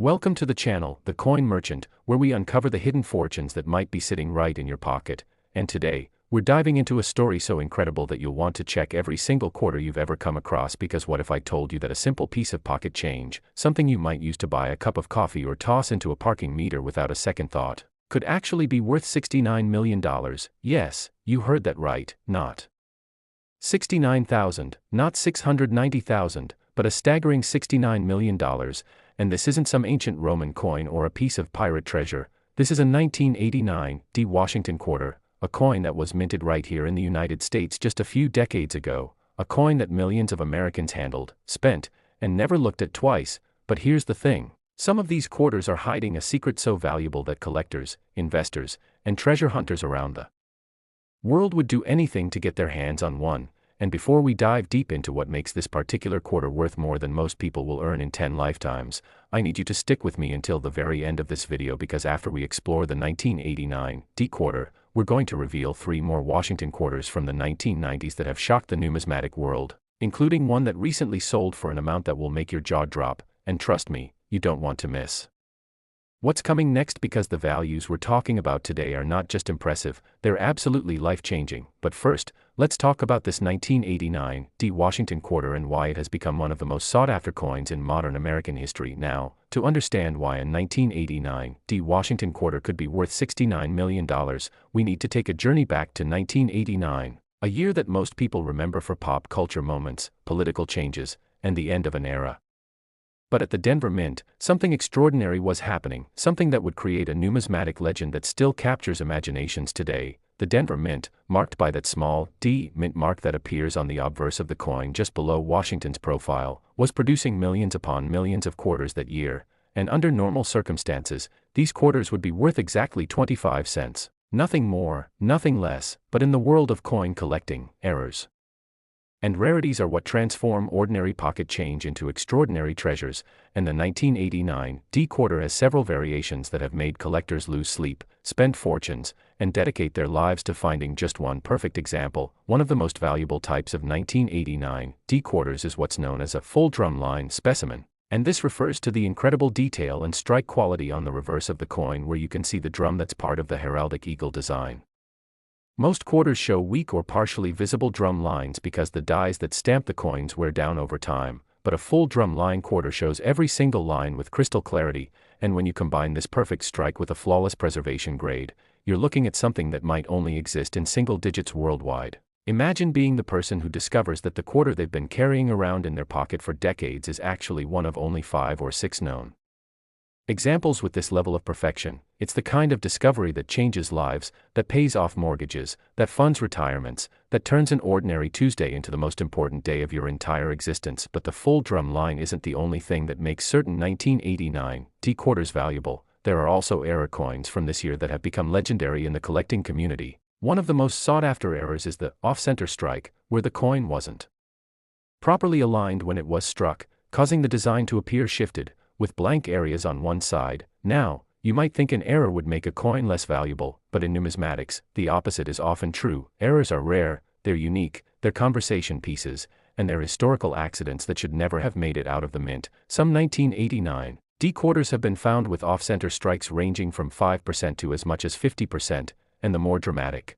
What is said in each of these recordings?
Welcome to the channel, The Coin Merchant, where we uncover the hidden fortunes that might be sitting right in your pocket. And today, we're diving into a story so incredible that you'll want to check every single quarter you've ever come across, because what if I told you that a simple piece of pocket change, something you might use to buy a cup of coffee or toss into a parking meter without a second thought, could actually be worth $69 million? Yes, you heard that right, not 69,000, not 690,000, but a staggering $69 million. And this isn't some ancient Roman coin or a piece of pirate treasure. This is a 1989 Washington quarter, a coin that was minted right here in the United States just a few decades ago, a coin that millions of Americans handled, spent, and never looked at twice. But here's the thing. Some of these quarters are hiding a secret so valuable that collectors, investors, and treasure hunters around the world would do anything to get their hands on one. And before we dive deep into what makes this particular quarter worth more than most people will earn in 10 lifetimes, I need you to stick with me until the very end of this video, because after we explore the 1989 quarter, we're going to reveal 3 more Washington quarters from the 1990s that have shocked the numismatic world, including one that recently sold for an amount that will make your jaw drop, and trust me, you don't want to miss what's coming next, because the values we're talking about today are not just impressive, they're absolutely life-changing. But first, let's talk about this 1989 Washington quarter and why it has become one of the most sought-after coins in modern American history. Now, to understand why a 1989 Washington quarter could be worth $69 million, we need to take a journey back to 1989, a year that most people remember for pop culture moments, political changes, and the end of an era. But at the Denver Mint, something extraordinary was happening, something that would create a numismatic legend that still captures imaginations today. The Denver Mint, marked by that small D mint mark that appears on the obverse of the coin just below Washington's profile, was producing millions upon millions of quarters that year, and under normal circumstances, these quarters would be worth exactly 25 cents. Nothing more, nothing less. But in the world of coin collecting, errors and rarities are what transform ordinary pocket change into extraordinary treasures, and the 1989 quarter has several variations that have made collectors lose sleep, spend fortunes, and dedicate their lives to finding just one perfect example. One of the most valuable types of 1989 quarters is what's known as a full drumline specimen, and this refers to the incredible detail and strike quality on the reverse of the coin, where you can see the drum that's part of the heraldic eagle design. Most quarters show weak or partially visible drum lines because the dies that stamp the coins wear down over time, but a full drum line quarter shows every single line with crystal clarity, and when you combine this perfect strike with a flawless preservation grade, you're looking at something that might only exist in single digits worldwide. Imagine being the person who discovers that the quarter they've been carrying around in their pocket for decades is actually one of only 5 or 6 known examples with this level of perfection. It's the kind of discovery that changes lives, that pays off mortgages, that funds retirements, that turns an ordinary Tuesday into the most important day of your entire existence. But the full drum line isn't the only thing that makes certain 1989 quarters valuable. There are also error coins from this year that have become legendary in the collecting community. One of the most sought-after errors is the off-center strike, where the coin wasn't properly aligned when it was struck, causing the design to appear shifted, with blank areas on one side. Now, you might think an error would make a coin less valuable, but in numismatics, the opposite is often true. Errors are rare, they're unique, they're conversation pieces, and they're historical accidents that should never have made it out of the mint. Some 1989 quarters have been found with off-center strikes ranging from 5% to as much as 50%, and the more dramatic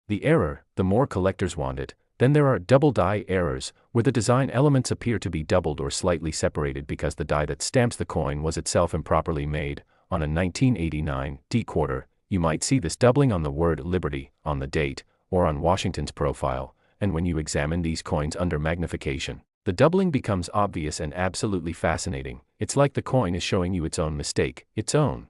the error, the more collectors want it. Then there are double die errors, where the design elements appear to be doubled or slightly separated because the die that stamps the coin was itself improperly made. On a 1989 quarter, you might see this doubling on the word Liberty, on the date, or on Washington's profile, and when you examine these coins under magnification, the doubling becomes obvious and absolutely fascinating. It's like the coin is showing you its own mistake, its own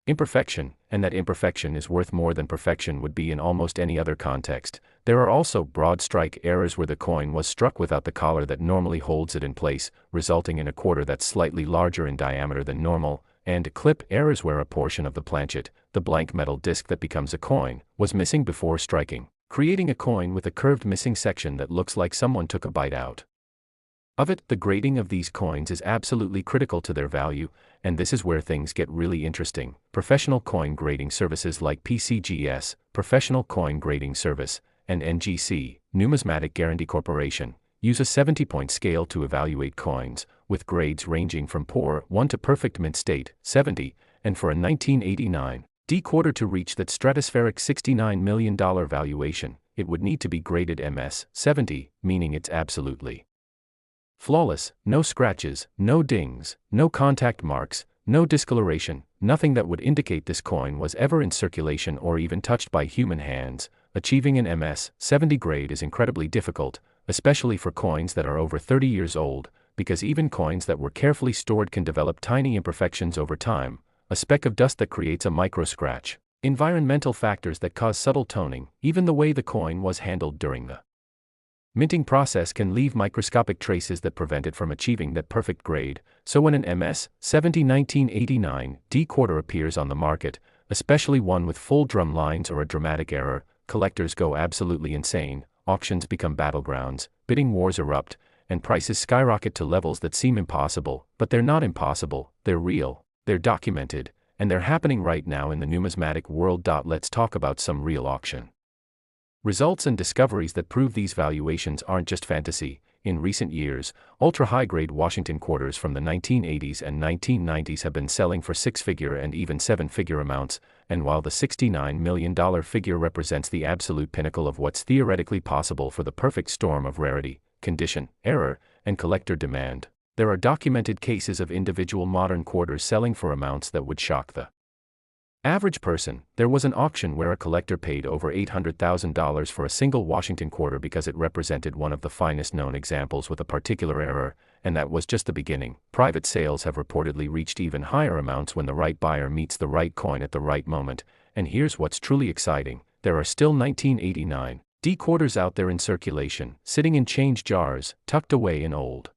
imperfection, and that imperfection is worth more than perfection would be in almost any other context. There are also broad strike errors where the coin was struck without the collar that normally holds it in place, resulting in a quarter that's slightly larger in diameter than normal, and clip errors where a portion of the planchet, the blank metal disc that becomes a coin, was missing before striking, creating a coin with a curved missing section that looks like someone took a bite out of it. The grading of these coins is absolutely critical to their value, and this is where things get really interesting. Professional coin grading services like PCGS, Professional Coin Grading Service, and NGC, Numismatic Guarantee Corporation, use a 70-point scale to evaluate coins, with grades ranging from poor 1 to perfect mint state 70, and for a 1989 D quarter to reach that stratospheric $69 million valuation, it would need to be graded MS 70, meaning it's absolutely flawless, no scratches, no dings, no contact marks, no discoloration, nothing that would indicate this coin was ever in circulation or even touched by human hands. Achieving an MS 70 grade is incredibly difficult, especially for coins that are over 30 years old, because even coins that were carefully stored can develop tiny imperfections over time, a speck of dust that creates a micro scratch, environmental factors that cause subtle toning, even the way the coin was handled during the minting process can leave microscopic traces that prevent it from achieving that perfect grade. So when an MS 70 1989 D quarter appears on the market, especially one with full drum lines or a dramatic error, collectors go absolutely insane, auctions become battlegrounds, bidding wars erupt, and prices skyrocket to levels that seem impossible, but they're not impossible, they're real, they're documented, and they're happening right now in the numismatic world. Let's talk about some real auction results and discoveries that prove these valuations aren't just fantasy. In recent years, ultra-high-grade Washington quarters from the 1980s and 1990s have been selling for six-figure and even seven-figure amounts, and while the $69 million figure represents the absolute pinnacle of what's theoretically possible for the perfect storm of rarity, condition, error, and collector demand, there are documented cases of individual modern quarters selling for amounts that would shock the average person. There was an auction where a collector paid over $800,000 for a single Washington quarter because it represented one of the finest known examples with a particular error, and that was just the beginning. Private sales have reportedly reached even higher amounts when the right buyer meets the right coin at the right moment, and here's what's truly exciting: there are still 1989 D quarters out there in circulation, sitting in change jars, tucked away in old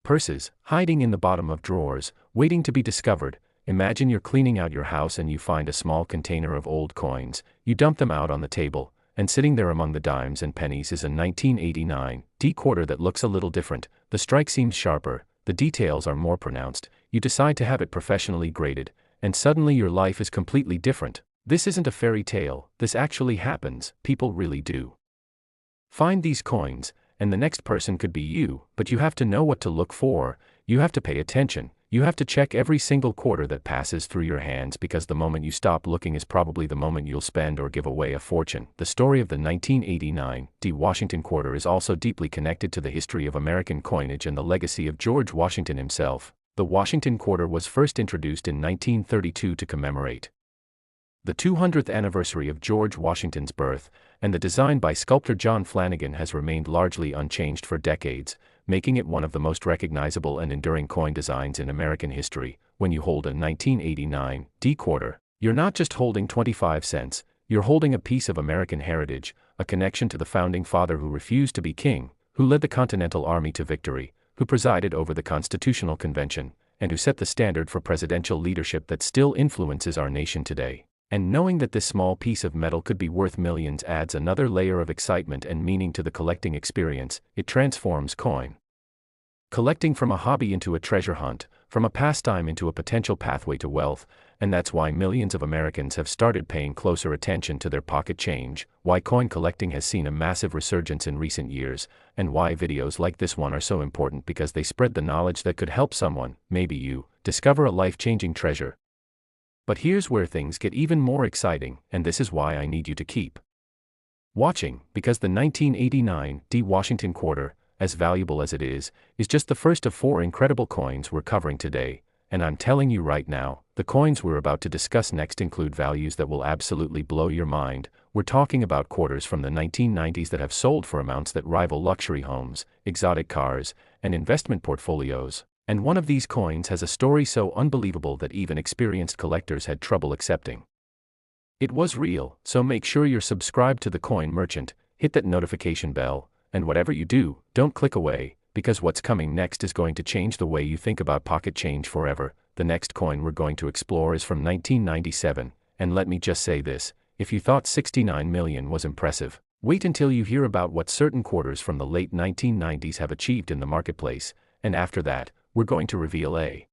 purses, hiding in the bottom of drawers, waiting to be discovered. Imagine you're cleaning out your house and you find a small container of old coins, you dump them out on the table, and sitting there among the dimes and pennies is a 1989 D quarter that looks a little different. The strike seems sharper, the details are more pronounced, you decide to have it professionally graded, and suddenly your life is completely different. This isn't a fairy tale, this actually happens, people really do find these coins, and the next person could be you, but you have to know what to look for, you have to pay attention. You have to check every single quarter that passes through your hands, because the moment you stop looking is probably the moment you'll spend or give away a fortune. The story of the 1989 D Washington quarter is also deeply connected to the history of American coinage and the legacy of George Washington himself. The Washington quarter was first introduced in 1932 to commemorate the 200th anniversary of George Washington's birth, and the design by sculptor John Flanagan has remained largely unchanged for decades, making it one of the most recognizable and enduring coin designs in American history. When you hold a 1989 D quarter, you're not just holding 25 cents, you're holding a piece of American heritage, a connection to the founding father who refused to be king, who led the Continental Army to victory, who presided over the Constitutional Convention, and who set the standard for presidential leadership that still influences our nation today. And knowing that this small piece of metal could be worth millions adds another layer of excitement and meaning to the collecting experience. It transforms coin collecting from a hobby into a treasure hunt, from a pastime into a potential pathway to wealth, and that's why millions of Americans have started paying closer attention to their pocket change, why coin collecting has seen a massive resurgence in recent years, and why videos like this one are so important, because they spread the knowledge that could help someone, maybe you, discover a life-changing treasure. But here's where things get even more exciting, and this is why I need you to keep watching, because the 1989 D Washington quarter, as valuable as it is just the first of four incredible coins we're covering today, and I'm telling you right now, the coins we're about to discuss next include values that will absolutely blow your mind. We're talking about quarters from the 1990s that have sold for amounts that rival luxury homes, exotic cars, and investment portfolios. And one of these coins has a story so unbelievable that even experienced collectors had trouble accepting it was real. So make sure you're subscribed to the Coin Merchant, hit that notification bell, and whatever you do, don't click away, because what's coming next is going to change the way you think about pocket change forever. The next coin we're going to explore is from 1997, and let me just say this: if you thought 69 million was impressive, wait until you hear about what certain quarters from the late 1990s have achieved in the marketplace, and after that, we're going to reveal a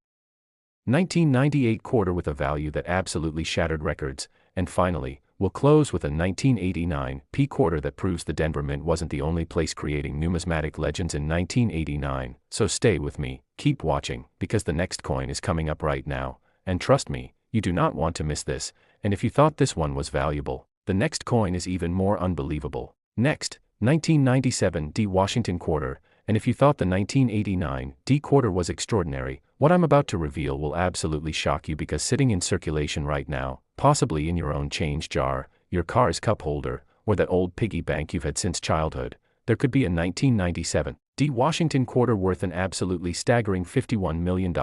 1998 quarter with a value that absolutely shattered records, and finally, we'll close with a 1989 P quarter that proves the Denver Mint wasn't the only place creating numismatic legends in 1989, so stay with me, keep watching, because the next coin is coming up right now, and trust me, you do not want to miss this, and if you thought this one was valuable, the next coin is even more unbelievable. Next, 1997 D Washington quarter, and if you thought the 1989 D quarter was extraordinary, what I'm about to reveal will absolutely shock you because sitting in circulation right now, possibly in your own change jar, your car's cup holder, or that old piggy bank you've had since childhood, there could be a 1997 D Washington quarter worth an absolutely staggering $51 million,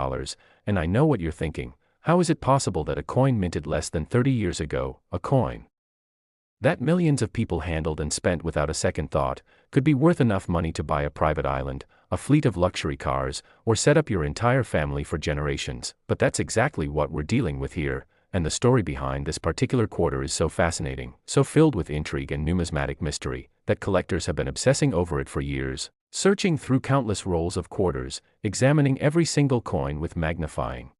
and I know what you're thinking, how is it possible that a coin minted less than 30 years ago, a coin that millions of people handled and spent without a second thought, could be worth enough money to buy a private island, a fleet of luxury cars, or set up your entire family for generations? But that's exactly what we're dealing with here, and the story behind this particular quarter is so fascinating, so filled with intrigue and numismatic mystery, that collectors have been obsessing over it for years, searching through countless rolls of quarters, examining every single coin with magnifying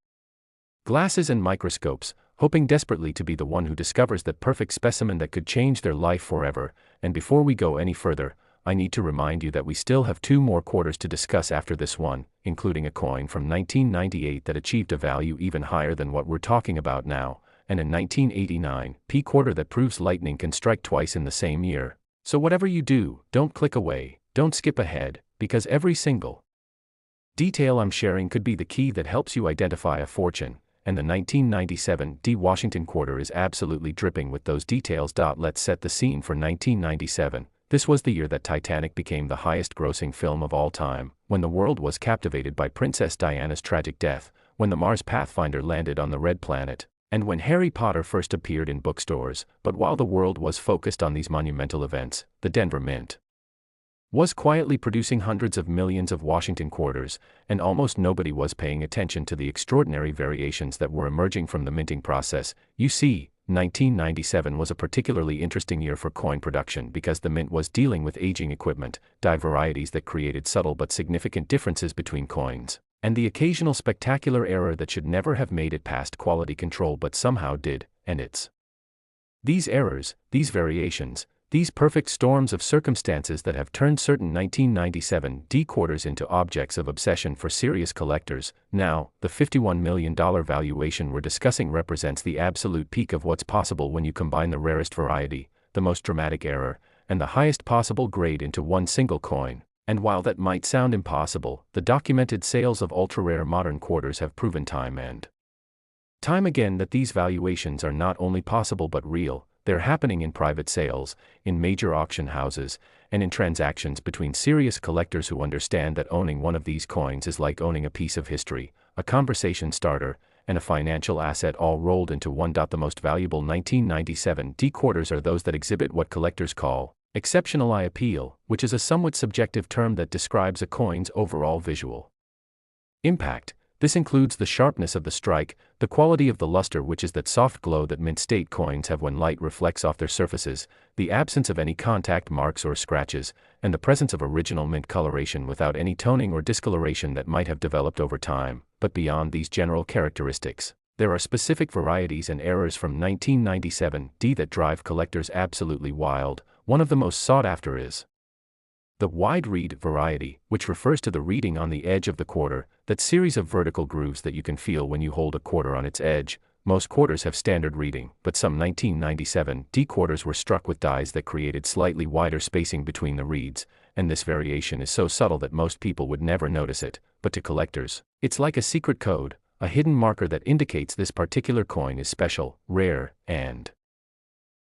glasses and microscopes, hoping desperately to be the one who discovers that perfect specimen that could change their life forever. And before we go any further, I need to remind you that we still have 2 more quarters to discuss after this one, including a coin from 1998 that achieved a value even higher than what we're talking about now, and a 1989 P quarter that proves lightning can strike twice in the same year. So whatever you do, don't click away, don't skip ahead, because every single detail I'm sharing could be the key that helps you identify a fortune. And the 1997 D Washington quarter is absolutely dripping with those details. Let's set the scene for 1997. This was the year that Titanic became the highest-grossing film of all time, when the world was captivated by Princess Diana's tragic death, when the Mars Pathfinder landed on the Red Planet, and when Harry Potter first appeared in bookstores. But while the world was focused on these monumental events, the Denver Mint was quietly producing hundreds of millions of Washington quarters, and almost nobody was paying attention to the extraordinary variations that were emerging from the minting process. You see, 1997 was a particularly interesting year for coin production because the mint was dealing with aging equipment, die varieties that created subtle but significant differences between coins, and the occasional spectacular error that should never have made it past quality control but somehow did, and it's these errors, these variations, these perfect storms of circumstances that have turned certain 1997 D quarters into objects of obsession for serious collectors. Now, the $51 million valuation we're discussing represents the absolute peak of what's possible when you combine the rarest variety, the most dramatic error, and the highest possible grade into one single coin. And while that might sound impossible, the documented sales of ultra-rare modern quarters have proven time and time again that these valuations are not only possible but real. They're happening in private sales, in major auction houses, and in transactions between serious collectors who understand that owning one of these coins is like owning a piece of history, a conversation starter, and a financial asset all rolled into one. The most valuable 1997 D quarters are those that exhibit what collectors call exceptional eye appeal, which is a somewhat subjective term that describes a coin's overall visual impact. This includes the sharpness of the strike, the quality of the luster, which is that soft glow that mint-state coins have when light reflects off their surfaces, the absence of any contact marks or scratches, and the presence of original mint coloration without any toning or discoloration that might have developed over time. But beyond these general characteristics, there are specific varieties and errors from 1997 D that drive collectors absolutely wild. One of the most sought after is the wide reed variety, which refers to the reading on the edge of the quarter, that series of vertical grooves that you can feel when you hold a quarter on its edge. Most quarters have standard reading, but some 1997 D quarters were struck with dies that created slightly wider spacing between the reeds, and this variation is so subtle that most people would never notice it, but to collectors, it's like a secret code, a hidden marker that indicates this particular coin is special, rare, and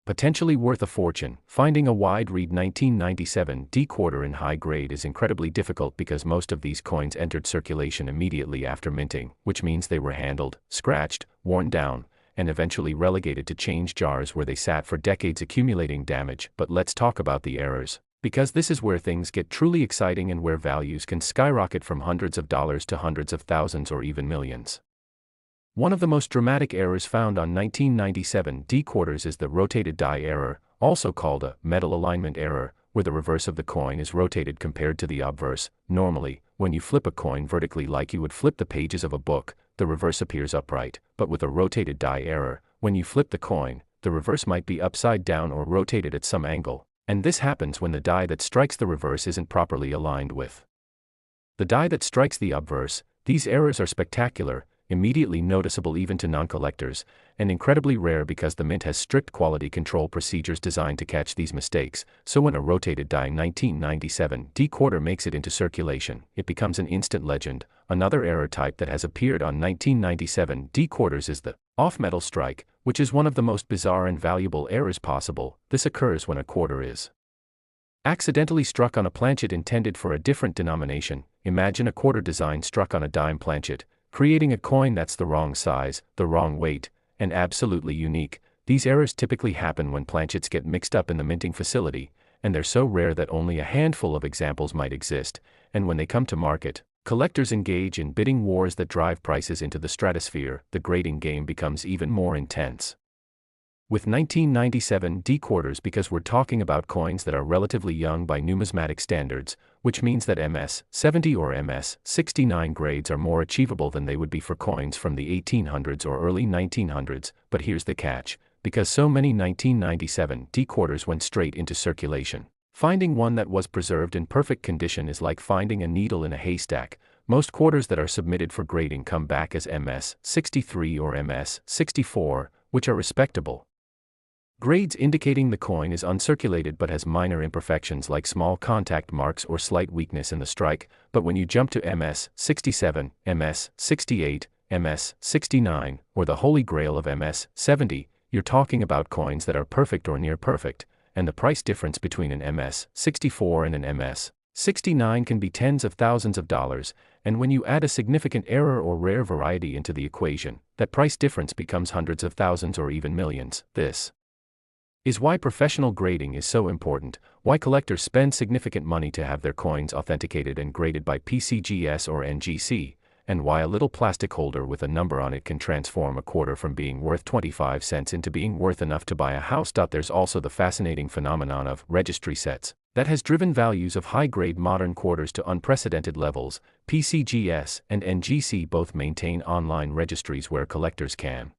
potentially worth a fortune. Finding a wide reed 1997 D quarter in high grade is incredibly difficult because most of these coins entered circulation immediately after minting, which means they were handled, scratched, worn down, and eventually relegated to change jars where they sat for decades accumulating damage. But let's talk about the errors, because this is where things get truly exciting and where values can skyrocket from hundreds of dollars to hundreds of thousands or even millions. One of the most dramatic errors found on 1997 D quarters is the rotated die error, also called a metal alignment error, where the reverse of the coin is rotated compared to the obverse. Normally, when you flip a coin vertically like you would flip the pages of a book, the reverse appears upright, but with a rotated die error, when you flip the coin, the reverse might be upside down or rotated at some angle, and this happens when the die that strikes the reverse isn't properly aligned with the die that strikes the obverse. These errors are spectacular, immediately noticeable even to non-collectors, and incredibly rare because the mint has strict quality control procedures designed to catch these mistakes. So when a rotated die 1997 D quarter makes it into circulation, it becomes an instant legend. Another error type that has appeared on 1997 D quarters is the off-metal strike, which is one of the most bizarre and valuable errors possible. This occurs when a quarter is accidentally struck on a planchet intended for a different denomination. Imagine a quarter design struck on a dime planchet, creating a coin that's the wrong size, the wrong weight, and absolutely unique. These errors typically happen when planchets get mixed up in the minting facility, and they're so rare that only a handful of examples might exist, and when they come to market, collectors engage in bidding wars that drive prices into the stratosphere. The grading game becomes even more intense with 1997 D quarters because we're talking about coins that are relatively young by numismatic standards, which means that MS-70 or MS-69 grades are more achievable than they would be for coins from the 1800s or early 1900s. But here's the catch: because so many 1997 D quarters went straight into circulation, finding one that was preserved in perfect condition is like finding a needle in a haystack. Most quarters that are submitted for grading come back as MS-63 or MS-64, which are respectable grades indicating the coin is uncirculated but has minor imperfections like small contact marks or slight weakness in the strike. But when you jump to MS-67, MS-68, MS-69, or the holy grail of MS-70, you're talking about coins that are perfect or near perfect, and the price difference between an MS-64 and an MS-69 can be tens of thousands of dollars, and when you add a significant error or rare variety into the equation, that price difference becomes hundreds of thousands or even millions. This is why professional grading is so important, why collectors spend significant money to have their coins authenticated and graded by PCGS or NGC, and why a little plastic holder with a number on it can transform a quarter from being worth 25 cents into being worth enough to buy a house. There's also the fascinating phenomenon of registry sets that has driven values of high-grade modern quarters to unprecedented levels. PCGS and NGC both maintain online registries where collectors can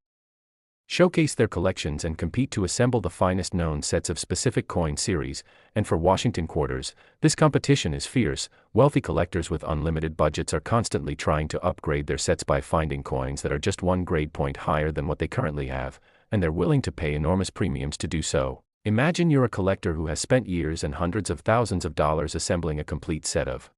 showcase their collections and compete to assemble the finest known sets of specific coin series, and for Washington quarters, this competition is fierce. Wealthy collectors with unlimited budgets are constantly trying to upgrade their sets by finding coins that are just one grade point higher than what they currently have, and they're willing to pay enormous premiums to do so. Imagine you're a collector who has spent years and hundreds of thousands of dollars assembling a complete set of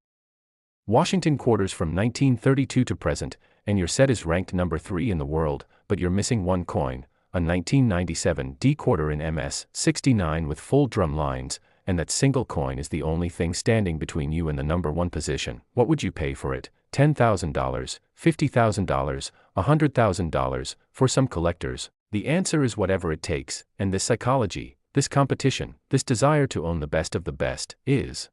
Washington quarters from 1932 to present, and your set is ranked number 3 in the world, but you're missing one coin, a 1997 D quarter in MS-69 with full drum lines, and that single coin is the only thing standing between you and the number 1 position. What would you pay for it? $10,000, $50,000, $100,000? For some collectors, the answer is whatever it takes, and this psychology, this competition, this desire to own the best of the best, is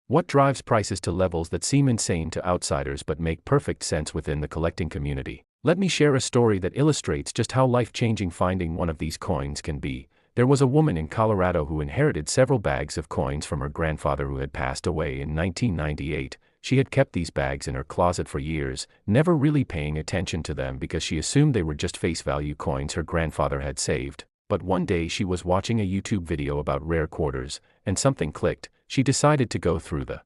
what drives prices to levels that seem insane to outsiders but make perfect sense within the collecting community. Let me share a story that illustrates just how life-changing finding one of these coins can be. There was a woman in Colorado who inherited several bags of coins from her grandfather who had passed away in 1998. She had kept these bags in her closet for years, never really paying attention to them because she assumed they were just face-value coins her grandfather had saved. But one day she was watching a YouTube video about rare quarters, and something clicked. She decided to go through the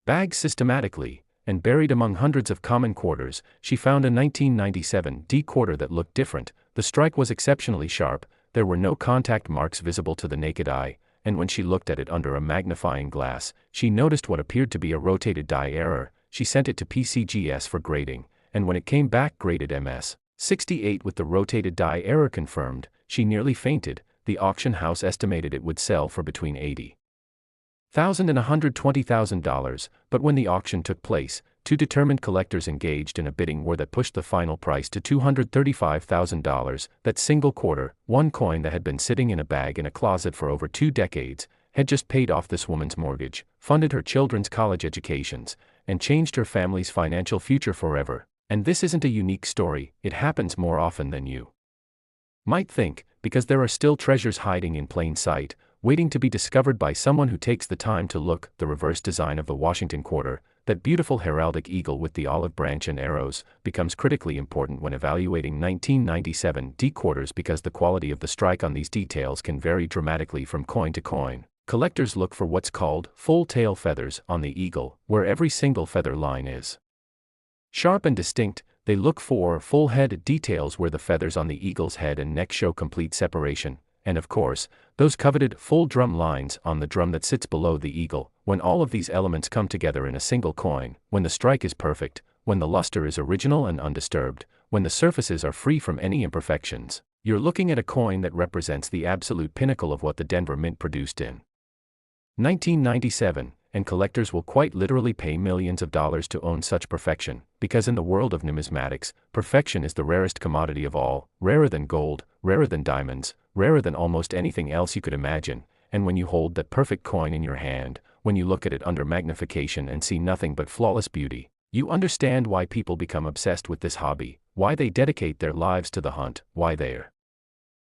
bags systematically, and buried among hundreds of common quarters, she found a 1997 D quarter that looked different. The strike was exceptionally sharp, there were no contact marks visible to the naked eye, and when she looked at it under a magnifying glass, she noticed what appeared to be a rotated die error. She sent it to PCGS for grading, and when it came back graded MS-68 with the rotated die error confirmed, she nearly fainted. The auction house estimated it would sell for between $80,000 and $120,000, but when the auction took place, 2 determined collectors engaged in a bidding war that pushed the final price to $235,000. That single quarter, one coin that had been sitting in a bag in a closet for over 2 decades, had just paid off this woman's mortgage, funded her children's college educations, and changed her family's financial future forever. And this isn't a unique story, it happens more often than you might think, because there are still treasures hiding in plain sight, waiting to be discovered by someone who takes the time to look. The reverse design of the Washington quarter, that beautiful heraldic eagle with the olive branch and arrows, becomes critically important when evaluating 1997 D quarters because the quality of the strike on these details can vary dramatically from coin to coin. Collectors look for what's called full tail feathers on the eagle, where every single feather line is sharp and distinct. They look for full head details where the feathers on the eagle's head and neck show complete separation, and of course, those coveted full drum lines on the drum that sits below the eagle. When all of these elements come together in a single coin, when the strike is perfect, when the luster is original and undisturbed, when the surfaces are free from any imperfections, you're looking at a coin that represents the absolute pinnacle of what the Denver Mint produced in 1997, and collectors will quite literally pay millions of dollars to own such perfection, because in the world of numismatics, perfection is the rarest commodity of all, rarer than gold, rarer than diamonds, rarer than almost anything else you could imagine. And when you hold that perfect coin in your hand, when you look at it under magnification and see nothing but flawless beauty, you understand why people become obsessed with this hobby, why they dedicate their lives to the hunt, why they're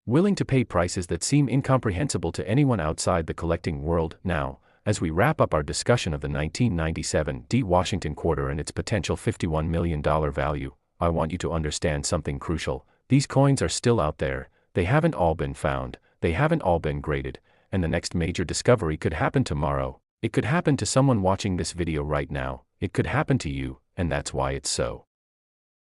willing to pay prices that seem incomprehensible to anyone outside the collecting world. Now, as we wrap up our discussion of the 1997 D Washington quarter and its potential $51 million value, I want you to understand something crucial. These coins are still out there, they haven't all been found, they haven't all been graded, and the next major discovery could happen tomorrow. It could happen to someone watching this video right now, it could happen to you, and that's why it's so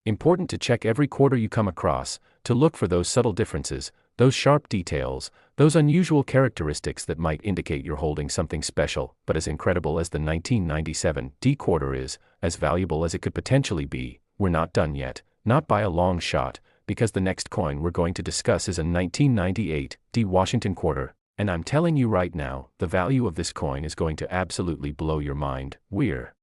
important to check every quarter you come across, to look for those subtle differences, those sharp details, those unusual characteristics that might indicate you're holding something special. But as incredible as the 1997 D quarter is, as valuable as it could potentially be, we're not done yet, not by a long shot, because the next coin we're going to discuss is a 1998 D Washington quarter, and I'm telling you right now, the value of this coin is going to absolutely blow your mind. We're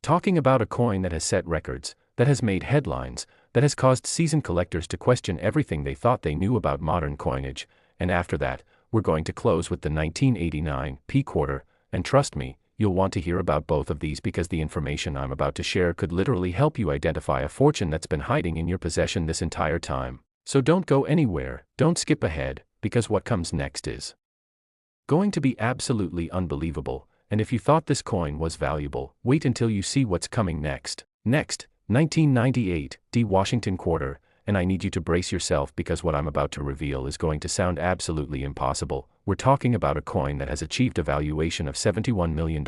talking about a coin that has set records, that has made headlines, that has caused seasoned collectors to question everything they thought they knew about modern coinage. And after that, we're going to close with the 1989 P quarter, and trust me, you'll want to hear about both of these because the information I'm about to share could literally help you identify a fortune that's been hiding in your possession this entire time. So don't go anywhere, don't skip ahead, because what comes next is going to be absolutely unbelievable. And if you thought this coin was valuable, wait until you see what's coming next. Next, 1998 D Washington quarter, and I need you to brace yourself because what I'm about to reveal is going to sound absolutely impossible. We're talking about a coin that has achieved a valuation of $71 million.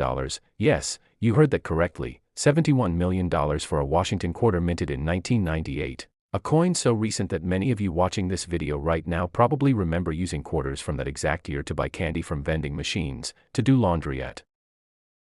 Yes, you heard that correctly, $71 million for a Washington quarter minted in 1998. A coin so recent that many of you watching this video right now probably remember using quarters from that exact year to buy candy from vending machines, to do laundry at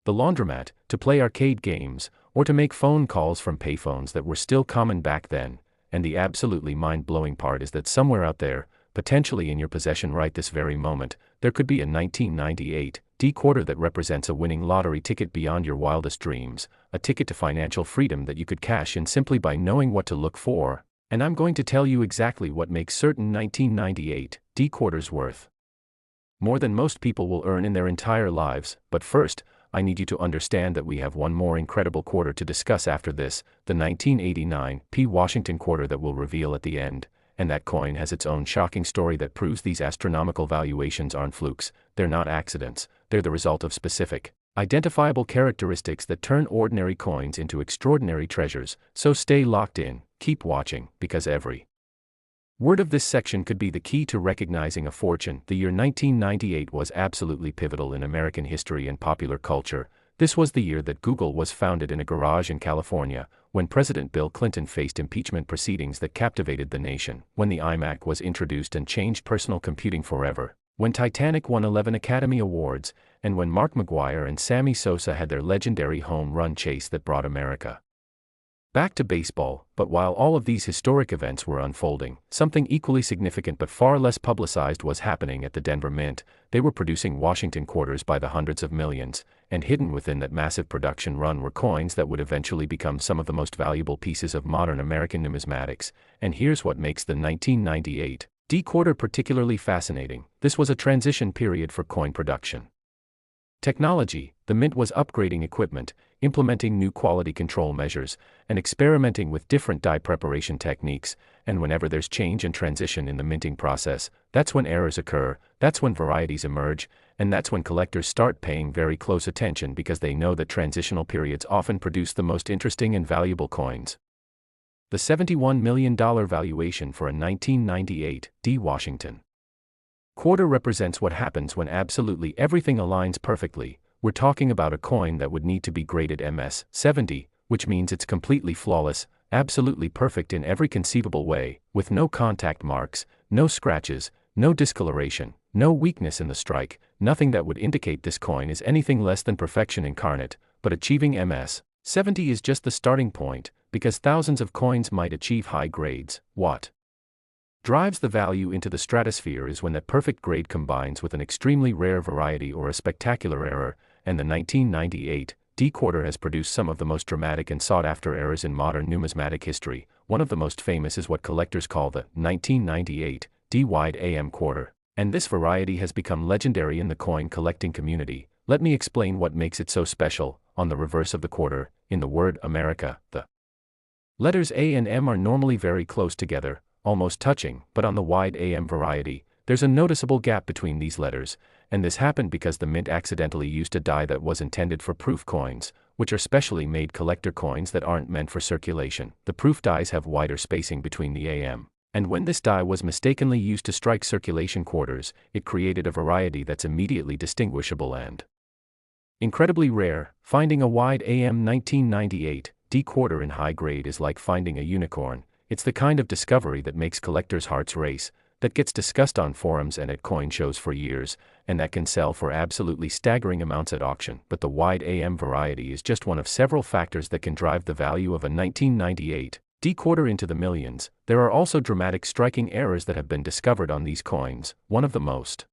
the laundromat, to play arcade games, or to make phone calls from payphones that were still common back then. And the absolutely mind-blowing part is that somewhere out there, potentially in your possession right this very moment, there could be a 1998 D quarter that represents a winning lottery ticket beyond your wildest dreams, a ticket to financial freedom that you could cash in simply by knowing what to look for. And I'm going to tell you exactly what makes certain 1998 D quarters worth more than most people will earn in their entire lives. But first, I need you to understand that we have one more incredible quarter to discuss after this, the 1989 P Washington quarter that we'll reveal at the end, and that coin has its own shocking story that proves these astronomical valuations aren't flukes, they're not accidents, they're the result of specific, identifiable characteristics that turn ordinary coins into extraordinary treasures. So stay locked in, keep watching, because every word of this section could be the key to recognizing a fortune. The year 1998 was absolutely pivotal in American history and popular culture. This was the year that Google was founded in a garage in California, when President Bill Clinton faced impeachment proceedings that captivated the nation, when the iMac was introduced and changed personal computing forever, when Titanic won 11 Academy Awards, and when Mark McGwire and Sammy Sosa had their legendary home run chase that brought America back to baseball. But while all of these historic events were unfolding, something equally significant but far less publicized was happening at the Denver Mint. They were producing Washington quarters by the hundreds of millions, and hidden within that massive production run were coins that would eventually become some of the most valuable pieces of modern American numismatics. And here's what makes the 1998 D quarter particularly fascinating. This was a transition period for coin production technology. The mint was upgrading equipment, implementing new quality control measures, and experimenting with different die preparation techniques. And whenever there's change and transition in the minting process, that's when errors occur, that's when varieties emerge, and that's when collectors start paying very close attention because they know that transitional periods often produce the most interesting and valuable coins. The $71 million valuation for a 1998 D. Washington quarter represents what happens when absolutely everything aligns perfectly. We're talking about a coin that would need to be graded MS 70, which means it's completely flawless, absolutely perfect in every conceivable way, with no contact marks, no scratches, no discoloration, no weakness in the strike, nothing that would indicate this coin is anything less than perfection incarnate. But achieving MS 70 is just the starting point, because thousands of coins might achieve high grades. What drives the value into the stratosphere is when that perfect grade combines with an extremely rare variety or a spectacular error, and the 1998 D quarter has produced some of the most dramatic and sought-after errors in modern numismatic history. One of the most famous is what collectors call the 1998 D wide AM quarter, and this variety has become legendary in the coin collecting community. Let me explain what makes it so special. On the reverse of the quarter, in the word America, the letters A and M are normally very close together, almost touching, but on the wide AM variety, there's a noticeable gap between these letters, and this happened because the mint accidentally used a die that was intended for proof coins, which are specially made collector coins that aren't meant for circulation. The proof dies have wider spacing between the AM, and when this die was mistakenly used to strike circulation quarters, it created a variety that's immediately distinguishable and incredibly rare. Finding a wide AM 1998 D quarter in high grade is like finding a unicorn. It's the kind of discovery that makes collectors' hearts race, that gets discussed on forums and at coin shows for years, and that can sell for absolutely staggering amounts at auction. But the wide AM variety is just one of several factors that can drive the value of a 1998 D quarter into the millions. There are also dramatic striking errors that have been discovered on these coins. One of the most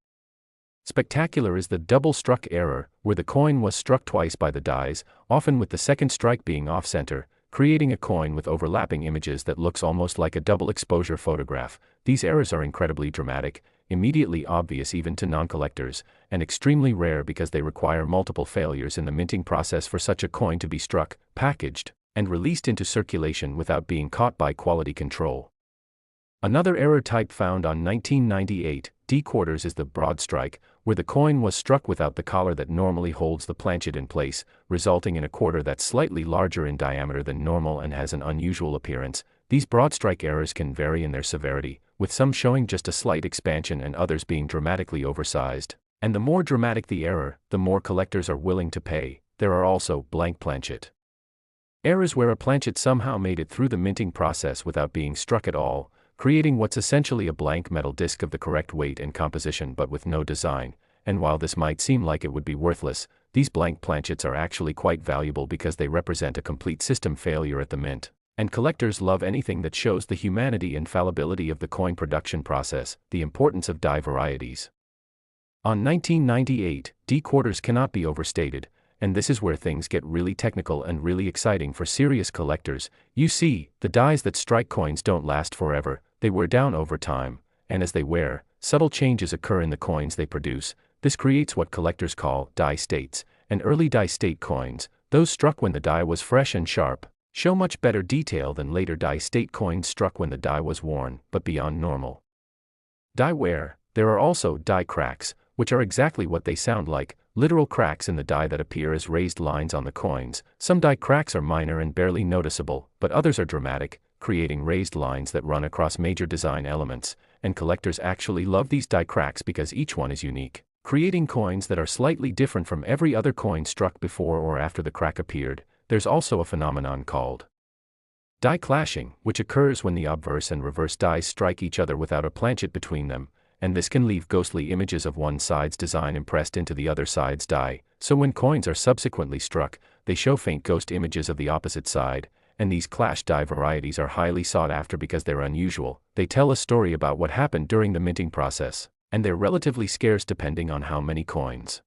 spectacular is the double-struck error, where the coin was struck twice by the dies, often with the second strike being off-center, creating a coin with overlapping images that looks almost like a double-exposure photograph. These errors are incredibly dramatic, immediately obvious even to non-collectors, and extremely rare because they require multiple failures in the minting process for such a coin to be struck, packaged, and released into circulation without being caught by quality control. Another error type found on 1998 D quarters is the broad strike, where the coin was struck without the collar that normally holds the planchet in place, resulting in a quarter that's slightly larger in diameter than normal and has an unusual appearance. These broad strike errors can vary in their severity, with some showing just a slight expansion and others being dramatically oversized. And the more dramatic the error, the more collectors are willing to pay. There are also blank planchet errors where a planchet somehow made it through the minting process without being struck at all, creating what's essentially a blank metal disc of the correct weight and composition but with no design. And while this might seem like it would be worthless, these blank planchets are actually quite valuable because they represent a complete system failure at the mint. And collectors love anything that shows the humanity and fallibility of the coin production process. The importance of die varieties on 1998 D quarters cannot be overstated, and this is where things get really technical and really exciting for serious collectors. You see, the dies that strike coins don't last forever. They wear down over time, and as they wear, subtle changes occur in the coins they produce. This creates what collectors call die states, and early die state coins, those struck when the die was fresh and sharp, show much better detail than later die state coins struck when the die was worn, but beyond normal die wear. There are also die cracks, which are exactly what they sound like, literal cracks in the die that appear as raised lines on the coins. Some die cracks are minor and barely noticeable, but others are dramatic, creating raised lines that run across major design elements, and collectors actually love these die cracks because each one is unique, creating coins that are slightly different from every other coin struck before or after the crack appeared. There's also a phenomenon called die clashing, which occurs when the obverse and reverse dies strike each other without a planchet between them, and this can leave ghostly images of one side's design impressed into the other side's die. So when coins are subsequently struck, they show faint ghost images of the opposite side, and these clash die varieties are highly sought after because they're unusual. They tell a story about what happened during the minting process, and they're relatively scarce depending on how many coins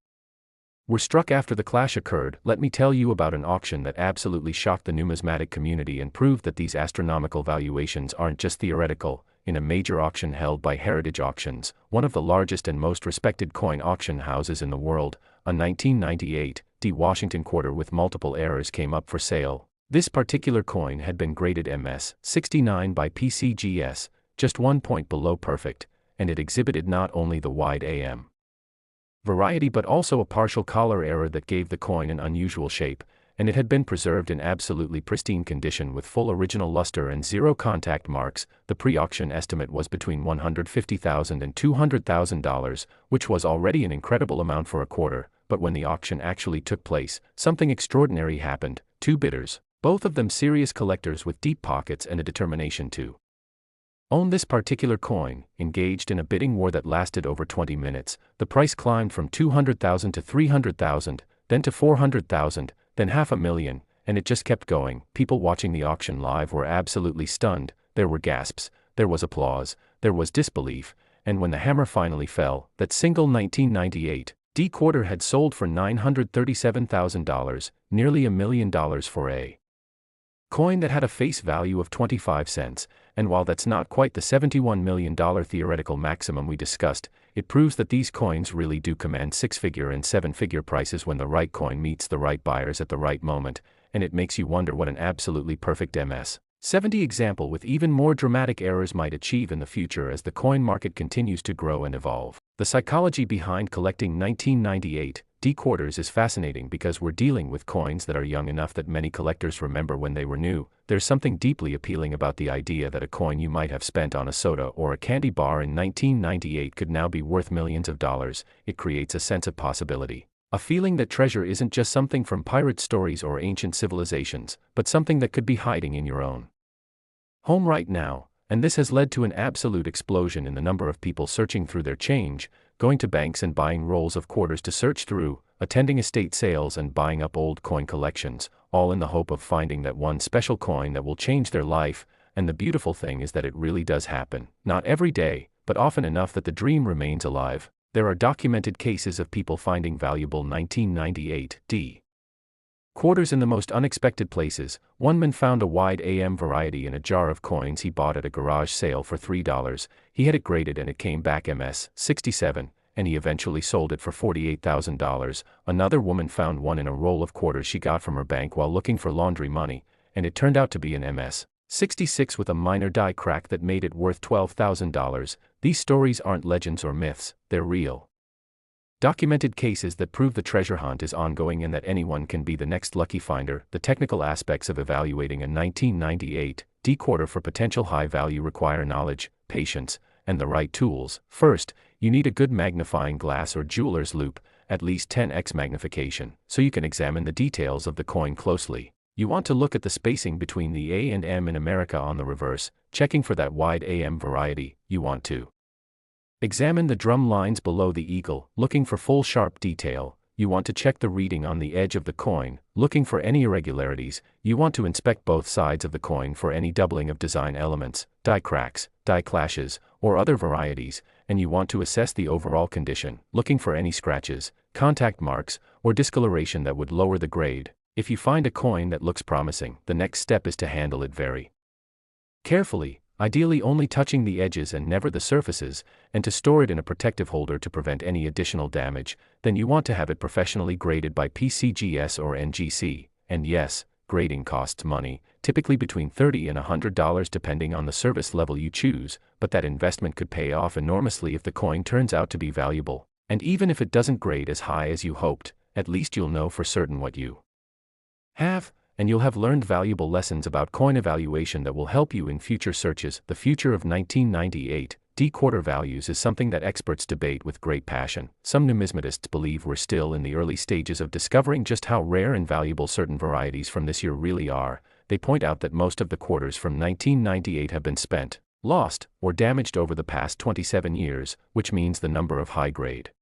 were struck after the clash occurred. Let me tell you about an auction that absolutely shocked the numismatic community and proved that these astronomical valuations aren't just theoretical. In a major auction held by Heritage Auctions, one of the largest and most respected coin auction houses in the world, a 1998 D Washington quarter with multiple errors came up for sale. This particular coin had been graded MS69 by PCGS, just 1 point below perfect, and it exhibited not only the wide AM variety but also a partial collar error that gave the coin an unusual shape, and it had been preserved in absolutely pristine condition with full original luster and zero contact marks. The pre-auction estimate was between $150,000 and $200,000, which was already an incredible amount for a quarter, but when the auction actually took place, something extraordinary happened. Two bidders, both of them serious collectors with deep pockets and a determination to own this particular coin, engaged in a bidding war that lasted over 20 minutes. The price climbed from $200,000 to $300,000, then to $400,000, then $500,000, and it just kept going. People watching the auction live were absolutely stunned. There were gasps, there was applause, there was disbelief, and when the hammer finally fell, that single 1998 D quarter had sold for $937,000, nearly $1 million for a coin that had a face value of 25 cents, and while that's not quite the $71 million theoretical maximum we discussed, it proves that these coins really do command six-figure and seven-figure prices when the right coin meets the right buyers at the right moment, and it makes you wonder what an absolutely perfect MS70 example with even more dramatic errors might achieve in the future as the coin market continues to grow and evolve. The psychology behind collecting 1998 D quarters is fascinating because we're dealing with coins that are young enough that many collectors remember when they were new. There's something deeply appealing about the idea that a coin you might have spent on a soda or a candy bar in 1998 could now be worth millions of dollars. It creates a sense of possibility, a feeling that treasure isn't just something from pirate stories or ancient civilizations, but something that could be hiding in your own home right now. And this has led to an absolute explosion in the number of people searching through their change, going to banks and buying rolls of quarters to search through, attending estate sales and buying up old coin collections, all in the hope of finding that one special coin that will change their life. And the beautiful thing is that it really does happen, not every day, but often enough that the dream remains alive. There are documented cases of people finding valuable 1998 D quarters in the most unexpected places. One man found a wide AM variety in a jar of coins he bought at a garage sale for $3. He had it graded and it came back MS67, and he eventually sold it for $48,000. Another woman found one in a roll of quarters she got from her bank while looking for laundry money, and it turned out to be an MS66 with a minor die crack that made it worth $12,000. These stories aren't legends or myths, they're real, documented cases that prove the treasure hunt is ongoing and that anyone can be the next lucky finder. The technical aspects of evaluating a 1998 D quarter for potential high value require knowledge, patience, and the right tools. First, you need a good magnifying glass or jeweler's loupe, at least 10x magnification, so you can examine the details of the coin closely. You want to look at the spacing between the A and M in America on the reverse, checking for that wide AM variety. You want to examine the drum lines below the eagle, looking for full sharp detail. You want to check the reading on the edge of the coin, looking for any irregularities. You want to inspect both sides of the coin for any doubling of design elements, die cracks, die clashes, or other varieties, and you want to assess the overall condition, looking for any scratches, contact marks, or discoloration that would lower the grade. If you find a coin that looks promising, the next step is to handle it very carefully, ideally only touching the edges and never the surfaces, and to store it in a protective holder to prevent any additional damage. Then you want to have it professionally graded by PCGS or ncaa. And yes, grading costs money, typically between $30 and $100 depending on the service level you choose, but that investment could pay off enormously if the coin turns out to be valuable. And even if it doesn't grade as high as you hoped, at least you'll know for certain what you have, and you'll have learned valuable lessons about coin evaluation that will help you in future searches. The future of 1998 D quarter values is something that experts debate with great passion. Some numismatists believe we're still in the early stages of discovering just how rare and valuable certain varieties from this year really are. They point out that most of the quarters from 1998 have been spent, lost, or damaged over the past 27 years, which means the number of high-grade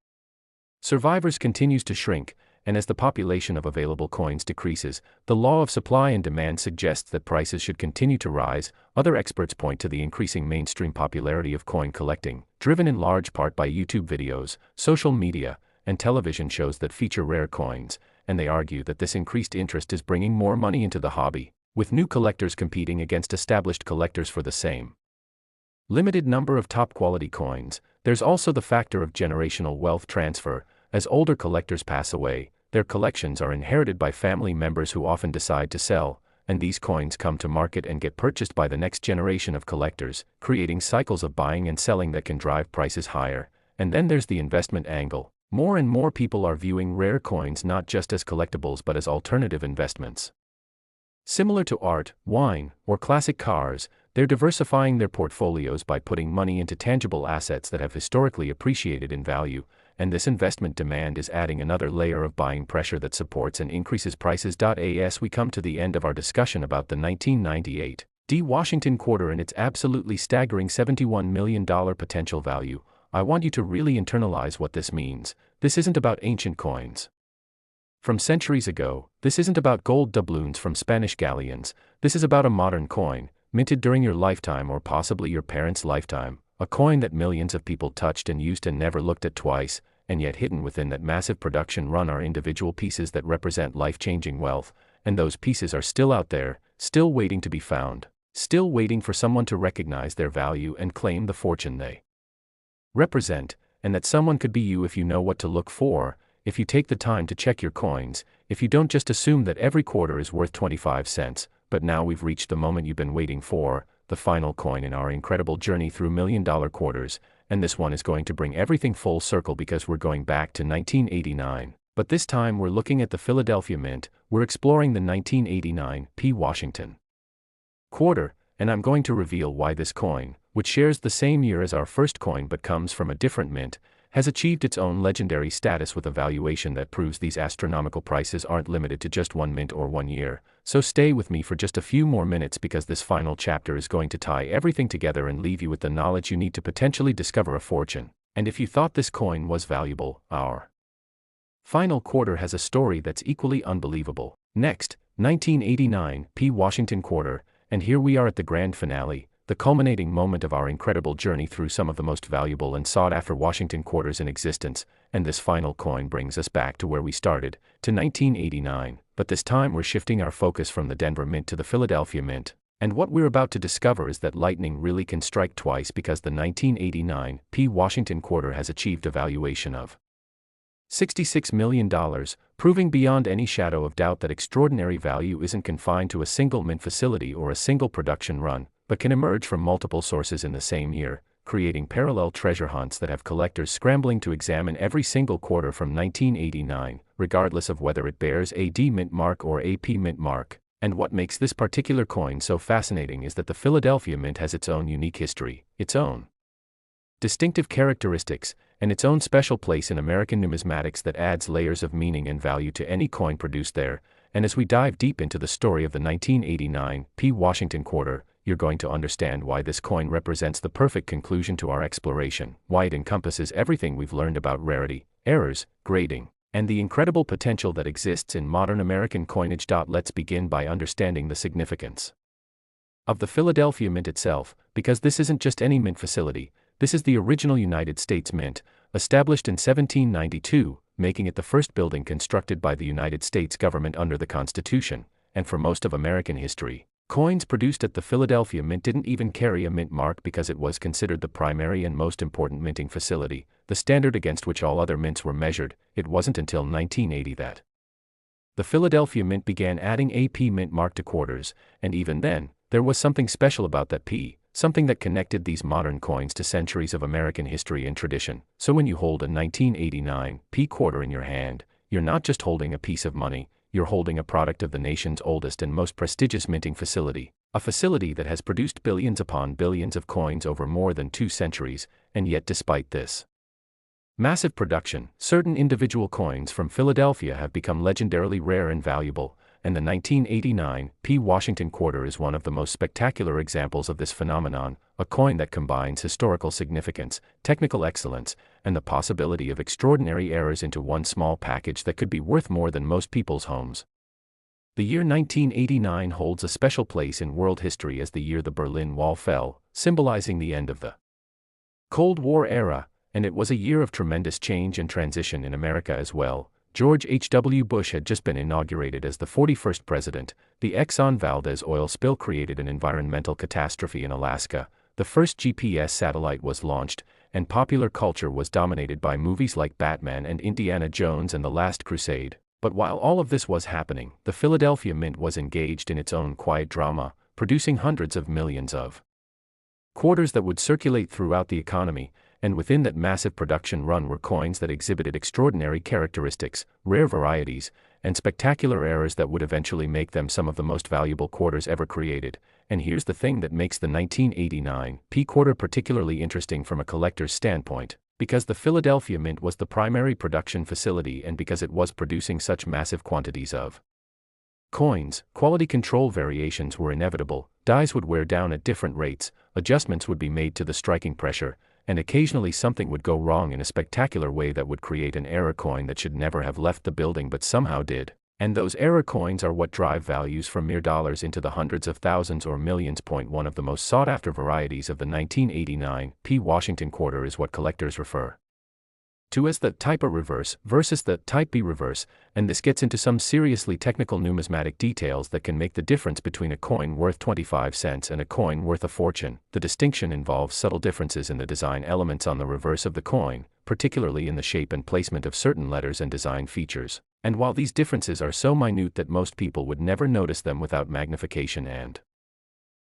survivors continues to shrink, and as the population of available coins decreases, the law of supply and demand suggests that prices should continue to rise. Other experts point to the increasing mainstream popularity of coin collecting, driven in large part by YouTube videos, social media, and television shows that feature rare coins, and they argue that this increased interest is bringing more money into the hobby, with new collectors competing against established collectors for the same limited number of top-quality coins. There's also the factor of generational wealth transfer. As older collectors pass away, their collections are inherited by family members who often decide to sell, and these coins come to market and get purchased by the next generation of collectors, creating cycles of buying and selling that can drive prices higher. And then there's the investment angle. More and more people are viewing rare coins not just as collectibles but as alternative investments. Similar to art, wine, or classic cars, they're diversifying their portfolios by putting money into tangible assets that have historically appreciated in value, and this investment demand is adding another layer of buying pressure that supports and increases prices. As we come to the end of our discussion about the 1998 Washington quarter and its absolutely staggering $71 million potential value, I want you to really internalize what this means. This isn't about ancient coins from centuries ago. This isn't about gold doubloons from Spanish galleons. This is about a modern coin, minted during your lifetime or possibly your parents' lifetime, a coin that millions of people touched and used and never looked at twice, and yet hidden within that massive production run are individual pieces that represent life-changing wealth, and those pieces are still out there, still waiting to be found, still waiting for someone to recognize their value and claim the fortune they represent, and that someone could be you if you know what to look for, if you take the time to check your coins, if you don't just assume that every quarter is worth 25 cents, but now we've reached the moment you've been waiting for, the final coin in our incredible journey through million-dollar quarters, and this one is going to bring everything full circle because we're going back to 1989. But this time we're looking at the Philadelphia Mint, we're exploring the 1989 Washington quarter, and I'm going to reveal why this coin, which shares the same year as our first coin but comes from a different mint, has achieved its own legendary status with a valuation that proves these astronomical prices aren't limited to just one mint or 1 year. So stay with me for just a few more minutes because this final chapter is going to tie everything together and leave you with the knowledge you need to potentially discover a fortune. And if you thought this coin was valuable, our final quarter has a story that's equally unbelievable. Next, 1989 Washington quarter, and here we are at the grand finale, the culminating moment of our incredible journey through some of the most valuable and sought-after Washington quarters in existence, and this final coin brings us back to where we started, to 1989, but this time we're shifting our focus from the Denver Mint to the Philadelphia Mint, and what we're about to discover is that lightning really can strike twice because the 1989 Washington quarter has achieved a valuation of $66 million, proving beyond any shadow of doubt that extraordinary value isn't confined to a single mint facility or a single production run, but can emerge from multiple sources in the same year, creating parallel treasure hunts that have collectors scrambling to examine every single quarter from 1989, regardless of whether it bears a D mint mark or a P mint mark. And what makes this particular coin so fascinating is that the Philadelphia Mint has its own unique history, its own distinctive characteristics, and its own special place in American numismatics that adds layers of meaning and value to any coin produced there. And as we dive deep into the story of the 1989 Washington quarter, you're going to understand why this coin represents the perfect conclusion to our exploration, why it encompasses everything we've learned about rarity, errors, grading, and the incredible potential that exists in modern American coinage. Let's begin by understanding the significance of the Philadelphia Mint itself, because this isn't just any mint facility, this is the original United States Mint, established in 1792, making it the first building constructed by the United States government under the Constitution, and for most of American history, coins produced at the Philadelphia Mint didn't even carry a mint mark because it was considered the primary and most important minting facility, the standard against which all other mints were measured. It wasn't until 1980 that the Philadelphia Mint began adding a P mint mark to quarters, and even then, there was something special about that P, something that connected these modern coins to centuries of American history and tradition. So when you hold a 1989 P quarter in your hand, you're not just holding a piece of money, you're holding a product of the nation's oldest and most prestigious minting facility, a facility that has produced billions upon billions of coins over more than 2 centuries, and yet despite this massive production, certain individual coins from Philadelphia have become legendarily rare and valuable, and the 1989 Washington quarter is one of the most spectacular examples of this phenomenon, a coin that combines historical significance, technical excellence, and the possibility of extraordinary errors into one small package that could be worth more than most people's homes. The year 1989 holds a special place in world history as the year the Berlin Wall fell, symbolizing the end of the Cold War era, and it was a year of tremendous change and transition in America as well. George H.W. Bush had just been inaugurated as the 41st president, the Exxon Valdez oil spill created an environmental catastrophe in Alaska, the first GPS satellite was launched, and popular culture was dominated by movies like Batman and Indiana Jones and the Last Crusade. But while all of this was happening, the Philadelphia Mint was engaged in its own quiet drama, producing hundreds of millions of quarters that would circulate throughout the economy, and within that massive production run were coins that exhibited extraordinary characteristics, rare varieties, and spectacular errors that would eventually make them some of the most valuable quarters ever created. And here's the thing that makes the 1989 P quarter particularly interesting from a collector's standpoint. Because the Philadelphia Mint was the primary production facility and because it was producing such massive quantities of coins, quality control variations were inevitable, dies would wear down at different rates, adjustments would be made to the striking pressure, and occasionally something would go wrong in a spectacular way that would create an error coin that should never have left the building but somehow did. And those error coins are what drive values from mere dollars into the hundreds of thousands or millions. One of the most sought-after varieties of the 1989 P Washington quarter is what collectors refer to as the Type A reverse versus the Type B reverse, and this gets into some seriously technical numismatic details that can make the difference between a coin worth 25 cents and a coin worth a fortune. The distinction involves subtle differences in the design elements on the reverse of the coin, particularly in the shape and placement of certain letters and design features. And while these differences are so minute that most people would never notice them without magnification and